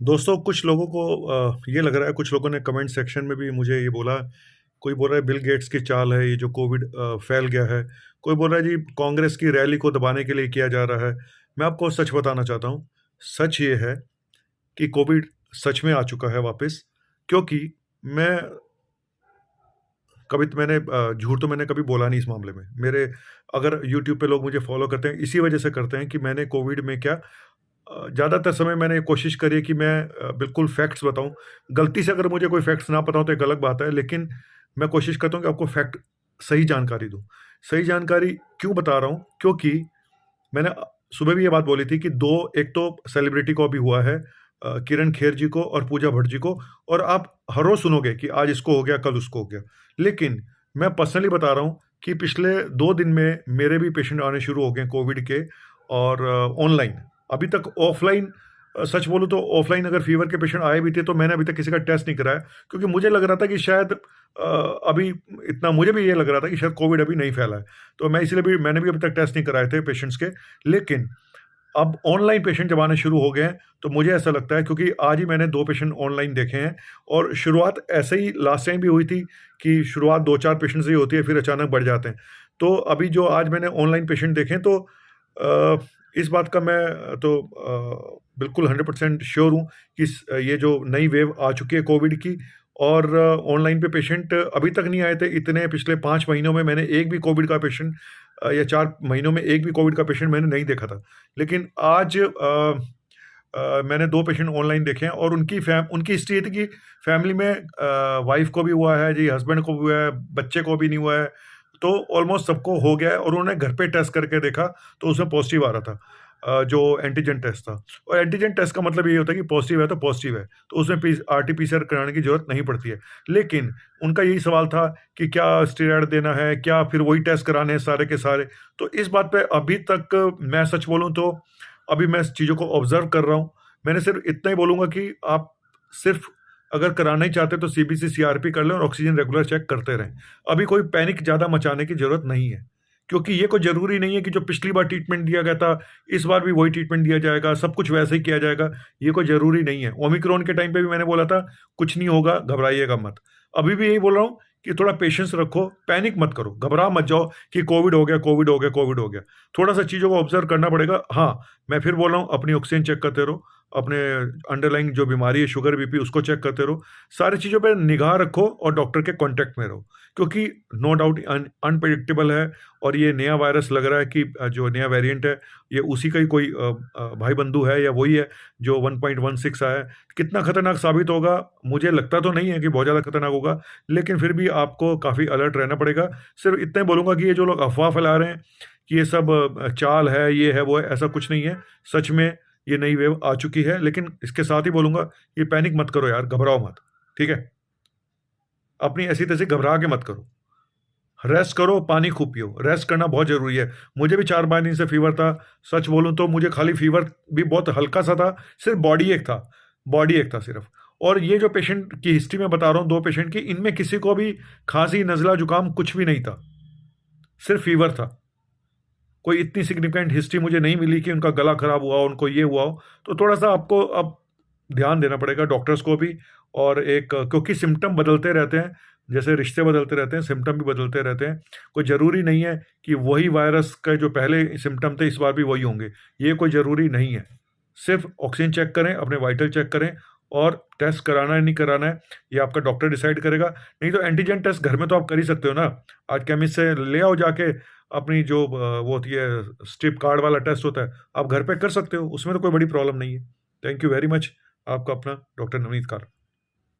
दोस्तों, कुछ लोगों को ये लग रहा है, कुछ लोगों ने कमेंट सेक्शन में भी मुझे ये बोला। कोई बोल रहा है बिल गेट्स की चाल है ये जो कोविड फैल गया है। कोई बोल रहा है जी कांग्रेस की रैली को दबाने के लिए किया जा रहा है। मैं आपको सच बताना चाहता हूँ। सच ये है कि कोविड सच में आ चुका है वापस। क्योंकि मैं कभी तो मैंने झूठ तो मैंने कभी बोला नहीं इस मामले में। मेरे अगर यूट्यूब पे लोग मुझे फ़ॉलो करते हैं, इसी वजह से करते हैं कि मैंने कोविड में क्या ज़्यादातर समय मैंने कोशिश करी है कि मैं बिल्कुल फैक्ट्स बताऊँ। गलती से अगर मुझे कोई फैक्ट्स ना पता हो तो एक अलग बात है, लेकिन मैं कोशिश करता हूँ कि आपको फैक्ट सही जानकारी दूँ। सही जानकारी क्यों बता रहा हूँ? क्योंकि मैंने सुबह भी ये बात बोली थी कि 2 एक तो सेलिब्रिटी को अभी हुआ है, किरण खेर जी को और पूजा भट्ट जी को, और आप हर रोज़ सुनोगे कि आज इसको हो गया, कल उसको हो गया। लेकिन मैं पर्सनली बता रहा हूँ कि पिछले 2 दिन में मेरे भी पेशेंट आने शुरू हो गए कोविड के, और ऑनलाइन। अभी तक ऑफ़लाइन सच बोलूँ तो ऑफ़लाइन अगर फ़ीवर के पेशेंट आए भी थे तो मैंने अभी तक किसी का टेस्ट नहीं कराया, क्योंकि मुझे लग रहा था कि शायद अभी इतना मुझे भी ये लग रहा था कि शायद कोविड अभी नहीं फैला है। तो मैंने भी अभी तक टेस्ट नहीं कराए थे पेशेंट्स के। लेकिन अब ऑनलाइन पेशेंट जब आने शुरू हो गए हैं, तो मुझे ऐसा लगता है, क्योंकि आज ही मैंने 2 पेशेंट ऑनलाइन देखे हैं, और शुरुआत ऐसे ही लास्ट टाइम भी हुई थी कि शुरुआत 2-4 पेशेंट से ही होती है, फिर अचानक बढ़ जाते हैं। तो अभी जो आज मैंने ऑनलाइन पेशेंट देखे हैं, तो इस बात का मैं तो बिल्कुल 100% श्योर हूँ कि ये जो नई वेव आ चुकी है कोविड की, और ऑनलाइन पे पेशेंट अभी तक नहीं आए थे इतने। पिछले 5 महीनों में मैंने एक भी कोविड का पेशेंट या 4 महीनों में एक भी कोविड का पेशेंट मैंने नहीं देखा था। लेकिन आज मैंने 2 पेशेंट ऑनलाइन देखे हैं, और उनकी हिस्ट्री ये थी कि फैमिली में वाइफ़ को भी हुआ है जी, हस्बैंड को भी हुआ है, बच्चे को भी नहीं हुआ है। तो ऑलमोस्ट सबको हो गया है, और उन्होंने घर पे टेस्ट करके देखा, तो उसमें पॉज़िटिव आ रहा था। जो एंटीजन टेस्ट था, और एंटीजन टेस्ट का मतलब ये होता है कि पॉज़िटिव है तो पॉज़िटिव है, तो उसमें आरटी-पीसीआर कराने की ज़रूरत नहीं पड़ती है। लेकिन उनका यही सवाल था कि क्या स्टेरॉइड देना है, क्या फिर वही टेस्ट कराने हैं सारे के सारे? तो इस बात पे अभी तक मैं सच बोलूँ तो अभी मैं इस चीज़ों को ऑब्ज़र्व कर रहा हूँ। मैंने सिर्फ़ इतना ही बोलूँगा कि आप सिर्फ़ अगर कराना ही चाहते हैं तो सीबीसी, सीआरपी कर लें और ऑक्सीजन रेगुलर चेक करते रहें। अभी कोई पैनिक ज़्यादा मचाने की ज़रूरत नहीं है, क्योंकि ये कोई ज़रूरी नहीं है कि जो पिछली बार ट्रीटमेंट दिया गया था, इस बार भी वही ट्रीटमेंट दिया जाएगा, सब कुछ वैसे ही किया जाएगा, ये कोई ज़रूरी नहीं है। ओमिक्रॉन के टाइम पे भी मैंने बोला था, कुछ नहीं होगा, घबराइएगा मत। अभी भी यही बोल रहा हूँ कि थोड़ा पेशेंस रखो, पैनिक मत करो, घबरा मत जाओ कि कोविड हो गया, कोविड हो गया, कोविड हो गया। थोड़ा-सा चीज़ों को ऑब्ज़र्व करना पड़ेगा। हाँ, मैं फिर बोल रहा हूँ, अपनी ऑक्सीजन चेक करते रहो, अपने अंडरलाइंग जो बीमारी है, शुगर, बीपी, उसको चेक करते रहो। सारी चीज़ों पे निगाह रखो और डॉक्टर के कॉन्टैक्ट में रहो, क्योंकि नो डाउट अनप्रेडिक्टेबल है, और ये नया वायरस लग रहा है कि जो नया वेरिएंट है, ये उसी का ही कोई भाई-बंधु है, या वही है जो 1.16 आया है। कितना खतरनाक साबित होगा, मुझे लगता तो नहीं है कि बहुत ज़्यादा खतरनाक होगा, लेकिन फिर भी आपको काफ़ी अलर्ट रहना पड़ेगा। सिर्फ़ इतना ही बोलूँगा कि ये जो लोग अफ़वाह फैला रहे हैं कि ये सब चाल है, ये है, वो है, ऐसा कुछ नहीं है। सच में ये नई वेव आ चुकी है, लेकिन इसके साथ ही बोलूँगा, ये पैनिक मत करो यार, घबराओ मत, ठीक है? अपनी ऐसी-तैसी घबरा के मत करो। रेस्ट करो, पानी खूब पियो, रेस्ट करना बहुत ज़रूरी है। मुझे भी 4-5 दिन से फ़ीवर था। सच बोलूँ तो मुझे खाली फ़ीवर भी बहुत हल्का-सा था, सिर्फ़ बॉडी एक था सिर्फ़। और ये जो पेशेंट की हिस्ट्री मैं बता रहा हूँ 2 पेशेंट की, इनमें किसी को भी खाँसी, नज़ला, जुकाम कुछ भी नहीं था, सिर्फ़ फ़ीवर था। कोई इतनी सिग्निफिकेंट हिस्ट्री मुझे नहीं मिली कि उनका गला खराब हुआ हो, उनको ये हुआ हो। तो थोड़ा-सा आपको अब ध्यान देना पड़ेगा डॉक्टर्स को भी, और क्योंकि सिम्पटम बदलते रहते हैं, जैसे रिश्ते बदलते रहते हैं, सिम्पटम भी बदलते रहते हैं। कोई ज़रूरी नहीं है कि वही वायरस का जो पहले सिम्पटम थे, इस बार भी वही होंगे। ये कोई ज़रूरी नहीं है। सिर्फ़ ऑक्सीजन चेक करें, अपने वाइटल चेक करें, और टेस्ट कराना है, नहीं कराना है, ये आपका डॉक्टर डिसाइड करेगा। नहीं तो एंटीजन टेस्ट घर में तो आप कर ही सकते हो ना। आज केमिस्ट से ले आओ जाके अपनी जो वो होती है, स्ट्रिप कार्ड वाला टेस्ट होता है, आप घर पे कर सकते हो, उसमें तो कोई बड़ी प्रॉब्लम नहीं है। Thank you very much. आपका अपना डॉक्टर नवनीत कार।